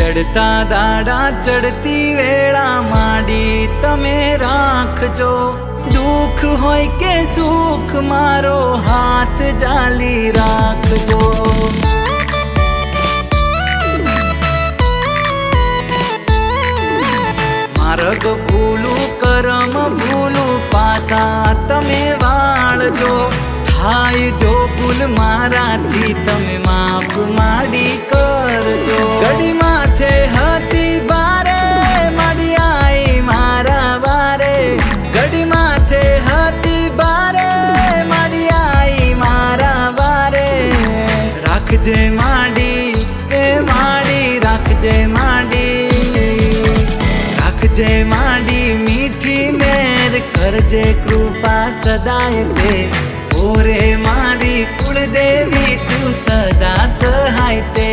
चढ़ता दाड़ा चढ़ती वेळा माडी तमे राखजो। दुख होय के सुख मारो हाथ जाली राखजो। मार्ग भूलू करम भूलू पासा तमे वाळजो। थाय जो भूल माराथी तमे माफ माडी करजो। घड़ी माथे हती बारे माडी आई मारा बारे। घड़ी माथे हती बारे माडी आई मारा बारे। राखजे माडी ए माडी राखजे माडी। राखजे माडी मीठी मेर करजे कृपा सदाय ते। ओरे मारी कुलदेवी तू सदा सहाय ते।